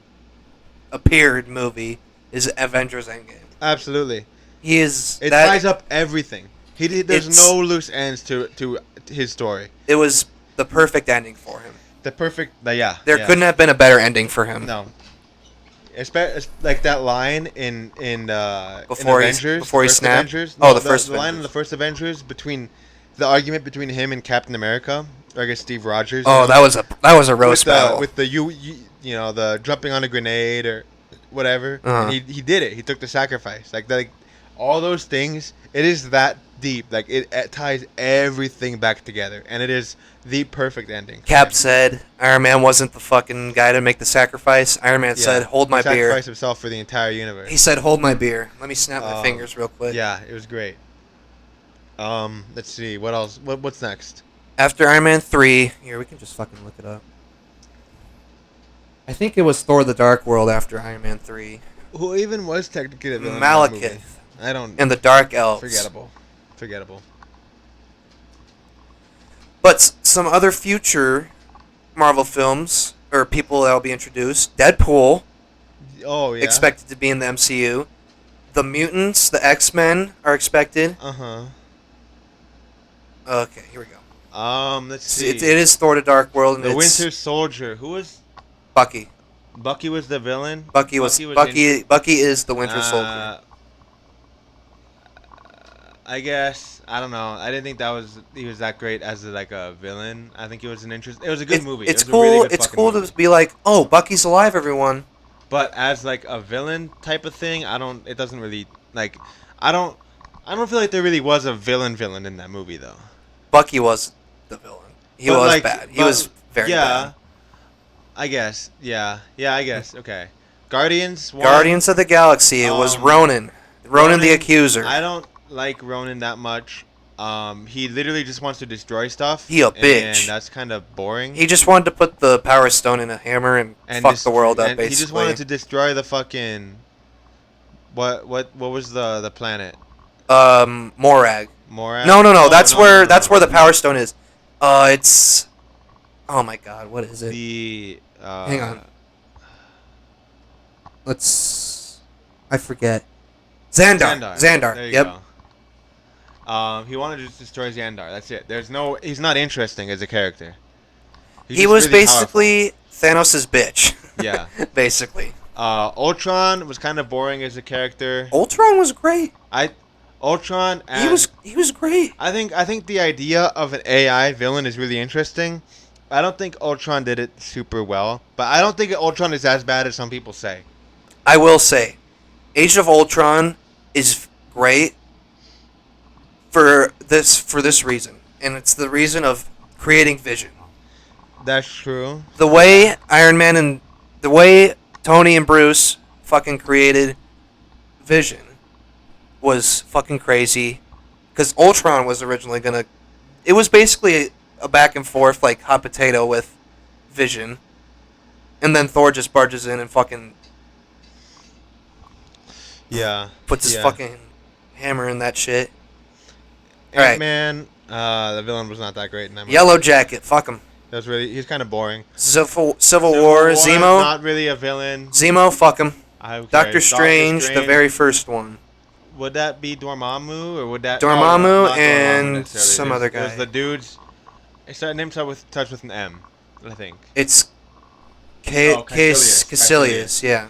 appeared movie is Avengers Endgame. Absolutely. He is It that. ties up everything. There's It's- no loose ends to his story. It was the perfect ending for him. The perfect, yeah. There yeah. couldn't have been a better ending for him. No. Like that line in Before he Avengers, snapped? Avengers. Oh, the first line in Avengers. the first Avengers between the argument between him and Captain America, or I guess Steve Rogers. Oh, that was a roast battle. with the you know, the jumping on a grenade or whatever. Uh-huh. And he did it. He took the sacrifice. Like all those things. It is that deep. Like it ties everything back together, and it is the perfect ending. Cap said Iron Man wasn't the fucking guy to make the sacrifice. Iron Man said, "Hold my he beer." sacrificed himself for the entire universe. He said, "Hold my beer." Let me snap my Um, fingers real quick. Yeah, it was great. Let's see what else. What's next? After Iron Man 3, here we can just fucking look it up. I think it was Thor: The Dark World after Iron Man 3. Who even was technically the villain? in that movie? Malekith I don't. and the Dark Elves. Forgettable. But some other future Marvel films or people that will be introduced: Deadpool, Oh yeah. expected to be in the MCU. The Mutants, the X-Men are expected. Okay, here we go. Let's see. It is Thor: The Dark World, and the it's Winter Soldier. Who was Bucky. Bucky? Was the villain? Bucky is the Winter Soldier. I guess I don't know. I didn't think he was that great as like a villain. I think it was It was a good movie. It's it was cool. A really good It's fucking cool movie. to be like, oh, Bucky's alive, everyone. But as like a villain type of thing, it doesn't really like. I don't feel like there really was a villain in that movie though. Bucky was the villain. He But, was like, bad. He but- was very bad. I guess. Yeah. I guess. Okay. Guardians. Guardians of the Galaxy. It was Ronan. Ronan the Accuser. I don't like Ronan that much. He literally just wants to destroy stuff. He a bitch. And that's kind of boring. He just wanted to put the Power Stone in a hammer and fuck the world up, basically. He just wanted to destroy the fucking. What was the planet? Morag. Morag? No. That's where the Power Stone is. It's. Oh my God, what is it? The. Hang on. I forget. Xandar. There you Yep. go. He wanted to just destroy Xandar. That's it. He's not interesting as a character. He's He just was really basically Thanos' bitch. Yeah. Basically. Ultron was kind of boring as a character. Ultron was great. Ultron. He was great. I think the idea of an AI villain is really interesting. I don't think Ultron did it super well, but I don't think Ultron is as bad as some people say. I will say, Age of Ultron is great for this reason, and it's the reason of creating Vision. That's true. The way Iron Man and the way Tony and Bruce fucking created Vision was fucking crazy, because Ultron was originally gonna. It was basically a back and forth like hot potato with Vision, and then Thor just barges in and fucking puts his fucking hammer in that shit. Ant-Man, the villain was not that great in that movie. Yellow Jacket, fuck him. He's kind of boring. Civil War, Zemo. Not really a villain. Zemo, fuck him. Okay. Doctor Strange, the very first one. Would that be Dormammu, or would that Dormammu not and necessarily. some other guy. It was the dudes. It started name started with an M. I think. It's Caecilius. Caecilius. Yeah.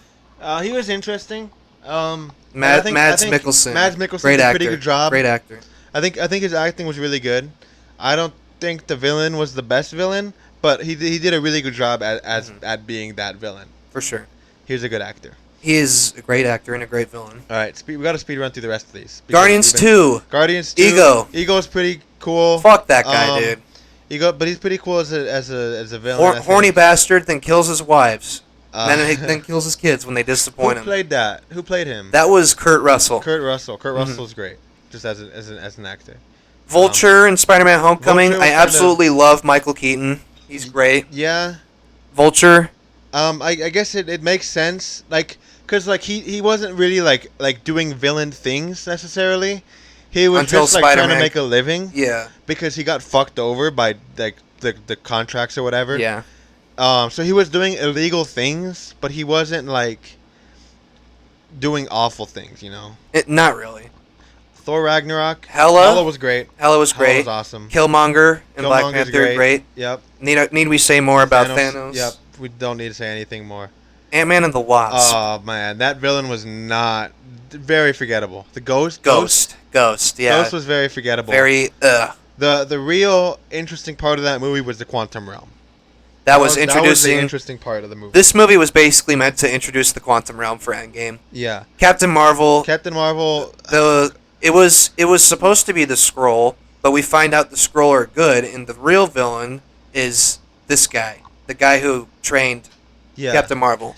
He was interesting. And Mads Mikkelsen. Mads Mikkelsen Great did a actor. pretty good job. Great actor. I think his acting was really good. I don't think the villain was the best villain, but he did a really good job at being that villain. For sure. He was a good actor. He is a great actor and a great villain. All right, we got to speed run through the rest of these. Guardians 2. Guardians 2. Ego. Ego's pretty cool. Fuck that guy, dude. Ego, but he's pretty cool as a villain. Horny bastard, then kills his wives. Then kills his kids when they disappoint him. Who played that? Who played him? That was Kurt Russell. Kurt Russell's great, just as an actor. Vulture in Spider-Man: Homecoming. Vulture was I absolutely love Michael Keaton. He's great. Yeah. Vulture. I guess it makes sense, cause he wasn't really like doing villain things necessarily. He was Until just like Spider-Man. trying to make a living. Yeah. Because he got fucked over by like the contracts or whatever. Yeah. So he was doing illegal things, but he wasn't like doing awful things, you know. Not really. Thor Ragnarok. Hela was great. Hela was great. Hela was awesome. Killmonger and Black Killmonger's Panther great. Yep. Need we say more about Thanos? Yep. We don't need to say anything more. Ant-Man and the Wasp. Oh man, that villain was not very forgettable. The Ghost. Yeah. Ghost was very forgettable. Very. The real interesting part of that movie was the Quantum Realm. That was introducing. That was the interesting part of the movie. This movie was basically meant to introduce the Quantum Realm for Endgame. Yeah. Captain Marvel. It was supposed to be the Skrull, but we find out the Skrull are good, and the real villain is this guy, the guy who trained Captain Marvel.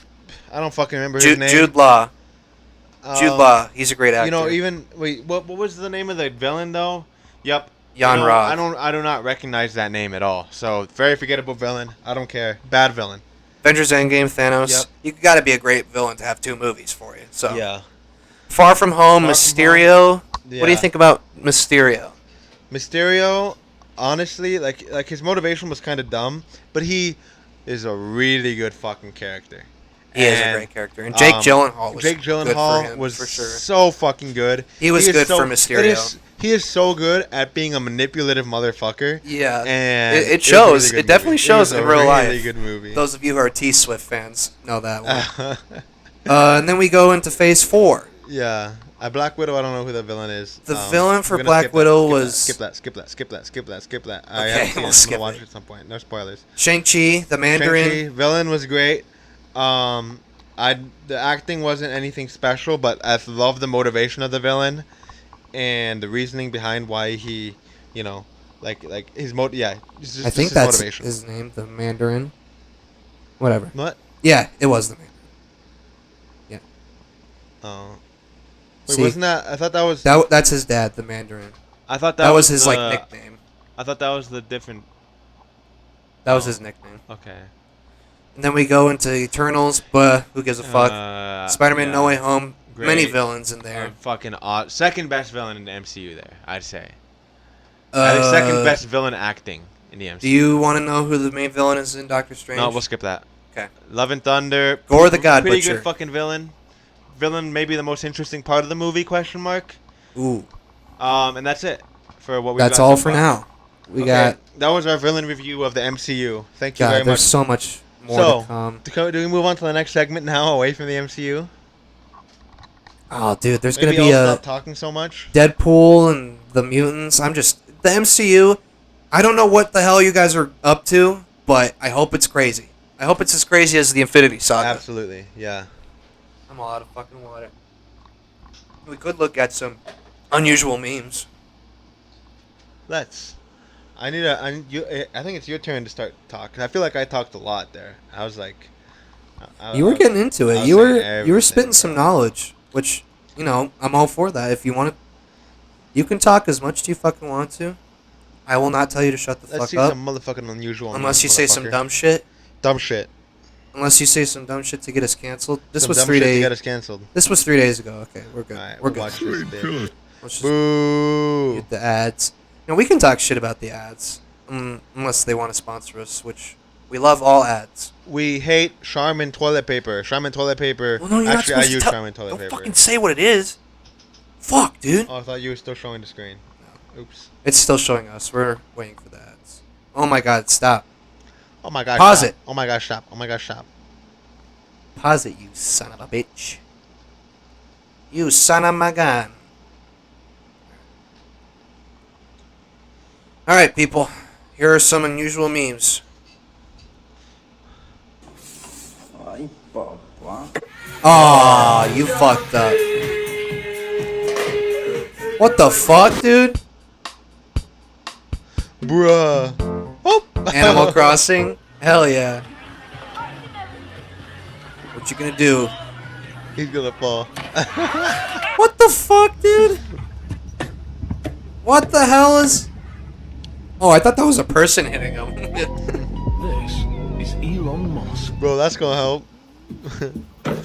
I don't fucking remember his name. Jude Law. He's a great actor. You know, what was the name of the villain though? Yep. Jan Rod. I do not recognize that name at all. So very forgettable villain. I don't care. Bad villain. Avengers Endgame, Thanos. Yep. You got to be a great villain to have 2 movies for you. So yeah. Far From Home, Mysterio. Yeah. What do you think about Mysterio? Mysterio, honestly, like his motivation was kind of dumb, but he is a really good fucking character. He is a great character, and Jake Gyllenhaal was good for him, was for sure. so fucking good. He was good for Mysterio. He is so good at being a manipulative motherfucker. Yeah, and it shows. Really it definitely shows in real life. Really good movie. Those of you who are T-Swift fans know that one. And then we go into Phase 4. Yeah. Black Widow, I don't know who the villain is. The villain for Black Widow was... Skip that. Okay, we'll skip it. Watch it at some point. No spoilers. Shang-Chi, the Mandarin. Shang-Chi, villain was great. The acting wasn't anything special, but I love the motivation of the villain and the reasoning behind why he, you know, like his I think that's motivation. His name, the Mandarin. Whatever. What? Yeah, it was the Mandarin. Yeah. Oh. Wait, wasn't that? I thought that was. That's his dad, the Mandarin. I thought that was his nickname. I thought that was the different. That was his nickname. Okay. And then we go into Eternals, but who gives a fuck? Spider-Man: No Way Home. Great. Many villains in there. Fucking second best villain in the MCU. There, I'd say. I think second best villain acting in the MCU. Do you want to know who the main villain is in Doctor Strange? No, we'll skip that. Okay. Love and Thunder. Gore the God Pretty Butcher. Good fucking villain. Villain, maybe the most interesting part of the movie? Question mark. Ooh. And that's it for what we. That's all for now. We got. That was our villain review of the MCU. Thank you very much. There's so much more to come. Do we move on to the next segment now, away from the MCU? Oh, dude, there's Maybe gonna be I'll stop talking so much. Deadpool and the mutants. The MCU. I don't know what the hell you guys are up to, but I hope it's crazy. I hope it's as crazy as the Infinity Saga. Absolutely, yeah. I'm all out of fucking water. We could look at some unusual memes. Let's. I think it's your turn to start talking. I feel like I talked a lot there. I was like. You were getting into it. You were spitting some knowledge, which, you know, I'm all for that. If you want to, you can talk as much as you fucking want to. I will not tell you to shut the fuck up. Let's see some motherfucking unusual. Unless you say some dumb shit. Dumb shit. Unless you say some dumb shit to get us canceled. This was dumb 3 shit days. to get us canceled. This was 3 days ago. Okay, we're good. Right, we're good. Watch this bit. Let's just Boo. get the ads. You know, we can talk shit about the ads, unless they want to sponsor us, which we love all ads. We hate Charmin toilet paper. Charmin toilet paper. Well, no, you're Actually, not I use Charmin toilet don't paper. fucking say what it is. Fuck, dude. Oh, I thought you were still showing the screen. No. Oops. It's still showing us. We're waiting for the ads. Oh my god, stop. Oh my gosh. Pause stop. it. Oh my gosh, stop. Oh my gosh, stop. Pause it, you son of a bitch. You son of a gun. Alright, people. Here are some unusual memes. Aw, you fucked up. What the fuck, dude? Bruh. Oh. Animal Crossing? Hell yeah. What you gonna do? He's gonna fall. What the fuck, dude? What the hell is... Oh, I thought that was a person hitting him. This is Elon Musk. Bro, that's gonna help.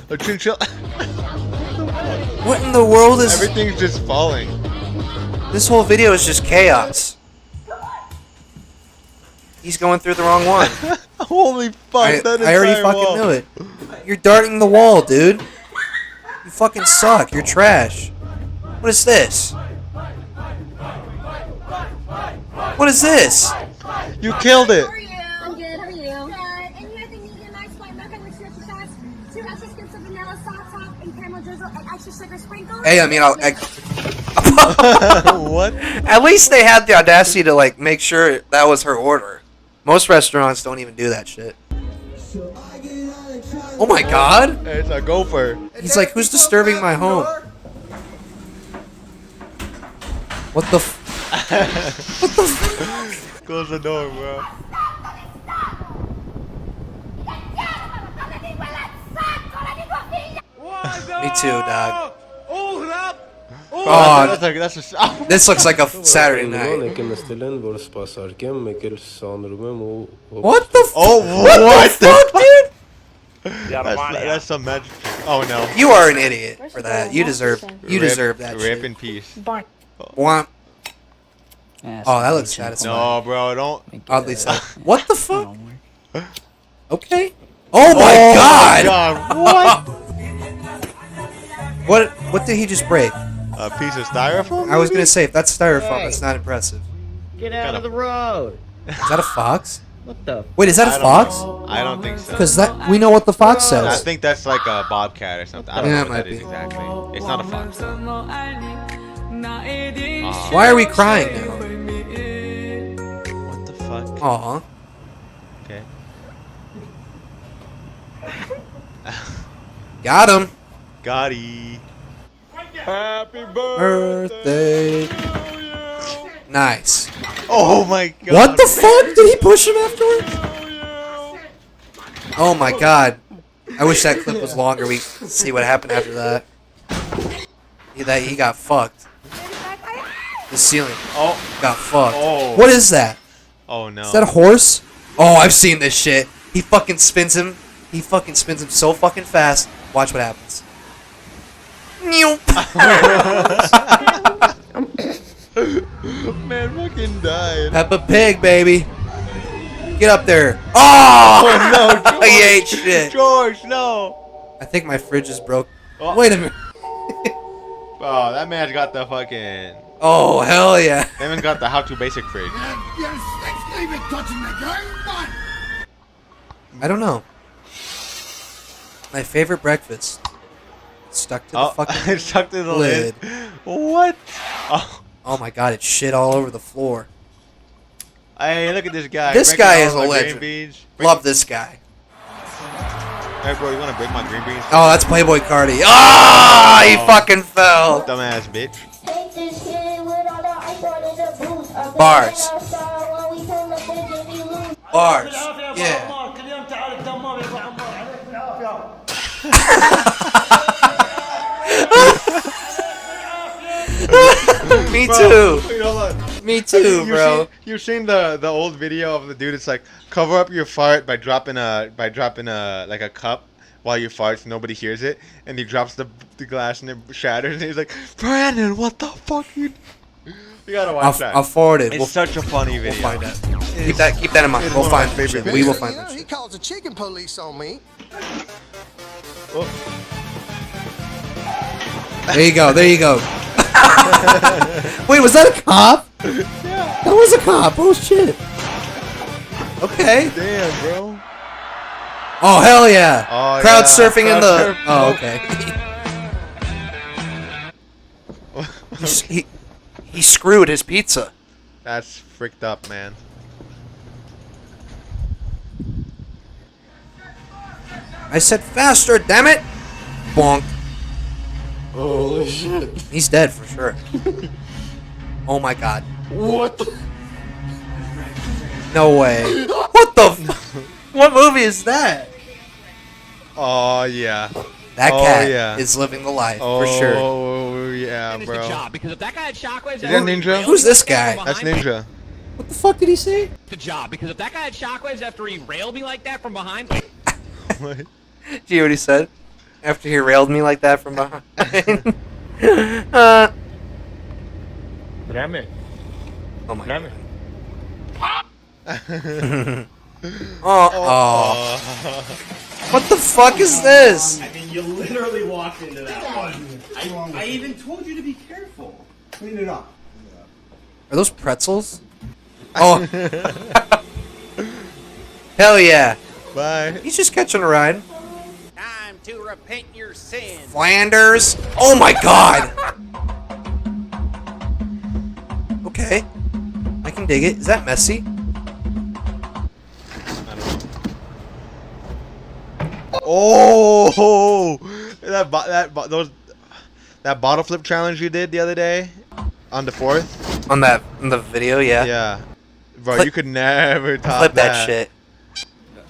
A chinchilla. What in the world is... Everything's just falling. This whole video is just chaos. He's going through the wrong one. Holy fuck, I that already entire fucking wall. knew it. You're darting the wall, dude. You fucking suck. You're trash. What is this? What is this? You killed it. How are you? I'm good. How are you? Good. And anything you get nice white mocha with stretchy sauce, 2 extra scoops of vanilla soft top and caramel drizzle and extra sugar sprinkles. Hey, I mean, What? at least they had the audacity to like make sure that was her order. Most restaurants don't even do that shit. Oh my god! It's a gopher. He's like, who's disturbing my home? What the f- What the f- Close the door, bro. Me too, dog. Oh, Oh, that's this looks like a Saturday night. What What the f- Oh, What what the fuck, dude? That's some magic. Oh no. You are an idiot for that. You deserve that Rip shit. in peace. Womp. Oh, that looks satisfying. No, bro, don't. Oddly so. What the fuck? Okay. Oh my god! What? What did he just break? A piece of styrofoam? I was gonna say, if that's styrofoam, that's not impressive. Get out of the road. Is that a fox? What the? Wait, is that I a don't fox? know. I don't think so. Because that we know what the fox I says. think that's like a bobcat or something. I don't Yeah, know it what might that is be. exactly. It's not a fox though. Why are we crying now? What the fuck? Aw. Okay. Got him. Gotti. Happy Birthday. Nice. Oh my god. What the fuck? Did he push him afterwards? Oh my god. I wish that clip was longer. We could see what happened after that. He got fucked. The ceiling Oh. got fucked. Oh. What is that? Oh no. Is that a horse? Oh, I've seen this shit. He fucking spins him. He fucking spins him so fucking fast. Watch what happens. Man fucking died. Peppa Pig, baby. Get up there. Oh! Oh no, George. He ate shit. George, no. I think my fridge is broke. Oh. Wait a minute. Oh, that man's got the fucking. Oh, hell yeah. That man's got the how to basic fridge. I don't know. My favorite breakfast. Stuck to the Oh, fucking it's stuck to the lid. lid. What? Oh. Oh my god, it's shit all over the floor. Hey, look at this guy. This breaking guy all is a my legend. green beans. Love this guy. Hey, bro, you wanna break my green beans? Oh, that's Playboy Cardi. Ah, he fucking fell. Dumbass bitch. Bars. Bars. Yeah. Me too. Wait, hold on. Me too, bro. You've seen the old video of the dude. It's like cover up your fart by dropping a like a cup while you fart so nobody hears it, and he drops the glass and it shatters, and he's like, Brandon, what the fuck you? You gotta watch that. I'll forward it. It's such a funny video. We'll find it. Keep that in mind. It's We'll one of my find that favorite shit. We will videos. find that He shit. calls the chicken police on me. Oh. There you go. There you go. Wait, was that a cop? Yeah. That was a cop. Oh shit. Okay. Damn, bro. Oh, hell yeah. Oh, Crowd yeah. surfing in Crowd the... surf. Oh, okay. He screwed his pizza. That's freaked up, man. I said faster, damn it! Bonk. Holy shit. He's dead for sure. Oh my god. What the? No way. What the What movie is that? Oh, yeah. That Oh, cat yeah. is living the life, for sure. Oh, yeah, Finish bro. the job, because if that guy had shockwaves, Is that Ninja? Who's this guy? That's Ninja. What the fuck did he say? The job, because if that guy had shockwaves after he railed me like that from behind, What? Do you hear what he said? After he railed me like that from behind. Damn it. Oh my Damn god. it. Oh. What the fuck is this? I mean, you literally walked into that one. I even told you to be careful. Clean it up. Are those pretzels? Oh. Hell yeah. Bye. He's just catching a ride. Time to repent your sins. Flanders. Oh my god. Okay. I can dig it. Is that messy? Oh, that bottle flip challenge you did the other day on the 4th. On the video, yeah. Yeah, bro, Clip- you could never top Clip that shit.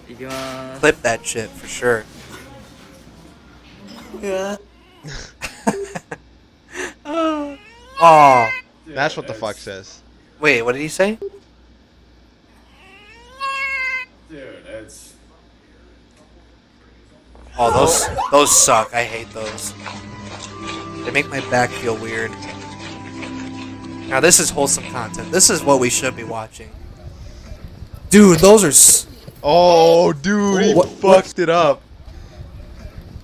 You gonna... Clip that shit for sure. Yeah. Oh. That's what the fuck says. Wait, what did he say? Dude, it's... Oh, those suck. I hate those. They make my back feel weird. Now this is wholesome content. This is what we should be watching. Dude, those are... Oh, dude, he What- fucked it up.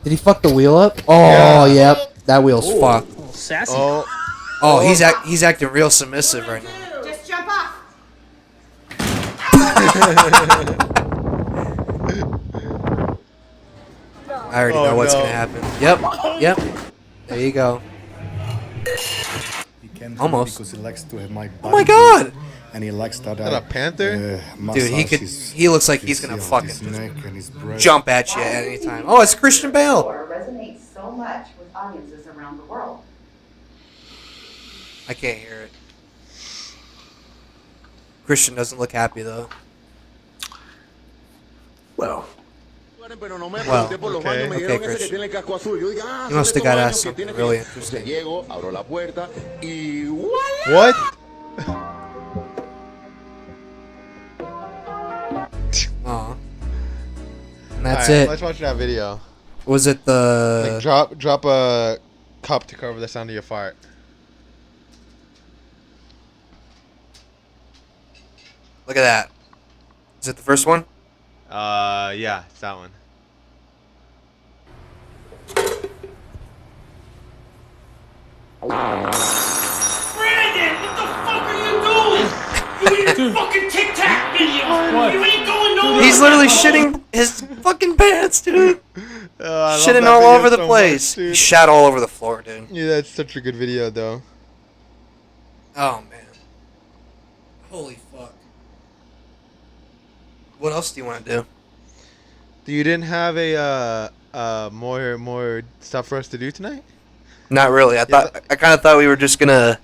Did he fuck the wheel up? Oh, yep. That wheel's fucked. Sassy. Oh, Oh, he's acting real submissive right now. Just jump off. I already know what's gonna happen. Yep. There you go. Almost. Because he likes to have my Oh my god! And he likes that. is that a panther? Dude, he looks like he's gonna fucking his just neck and his breast. jump at you at any time. Oh, it's Christian Bale. Resonates so much with audiences around the world. I can't hear it. Christian doesn't look happy though. Well, Well, okay, Christian. You must have got asked something really interesting. What? Aw. And that's Alright, it. Let's watch that video. Was it the... Like, drop a cup to cover the sound of your fart. Look at that. Is it the first one? Yeah, it's that one. Brandon, what the fuck are you doing? You eating fucking Tic Tac videos. You ain't going nowhere. He's literally shitting his fucking pants, dude. I love Shitting that all video over the so much, place. He dude. shat all over the floor, dude. Yeah, that's such a good video, though. Oh, man. Holy fuck. What else do you want to do? You didn't have a more stuff for us to do tonight? Not really. I kind of thought we were just gonna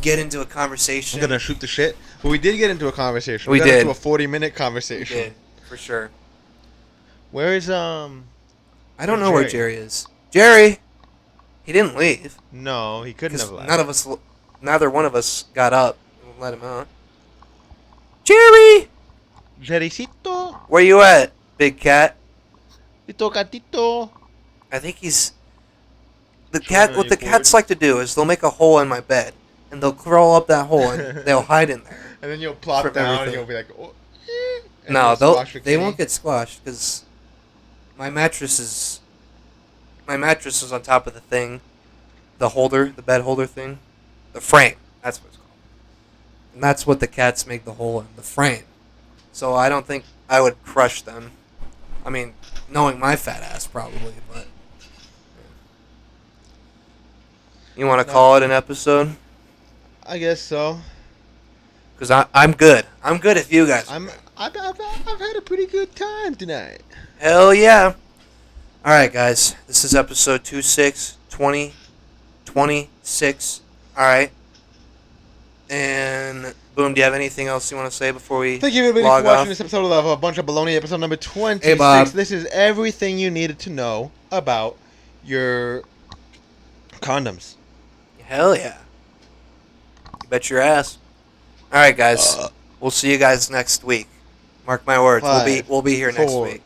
get into a conversation. I'm gonna shoot the shit. But we did get into a conversation. We got did. into a 40-minute We conversation. did, for sure. Where is I don't know where Jerry is. Jerry, he didn't leave. No, he couldn't have left. Neither one of us got up and let him out. Jerry, Jerrycito, where you at, big cat? Tito Gatito. I think he's the Chewing cat. on What your the cats like to do is they'll make a hole in my bed and they'll crawl up that hole and they'll hide in there. And then you'll plop From down everything. and you'll be like, oh. And No, you'll squash your they kitty. won't get squashed because my mattress is on top of the thing, the holder, the bed holder thing, the frame. That's what it's called. And that's what the cats make the hole in, the frame. So I don't think I would crush them. I mean, knowing my fat ass probably, but you want to call it an episode? I guess so. Because I'm good. I'm good if you guys are good. I've had a pretty good time tonight. Hell yeah. All right, guys. This is episode 26. All right. And, Boom, do you have anything else you want to say before we Thank you, everybody, log for watching off? this episode of A Bunch of Baloney, episode number 26. Hey, Bob. This is everything you needed to know about your condoms. Hell yeah. You bet your ass. All right, guys. We'll see you guys next week. Mark my words. We'll be here next week.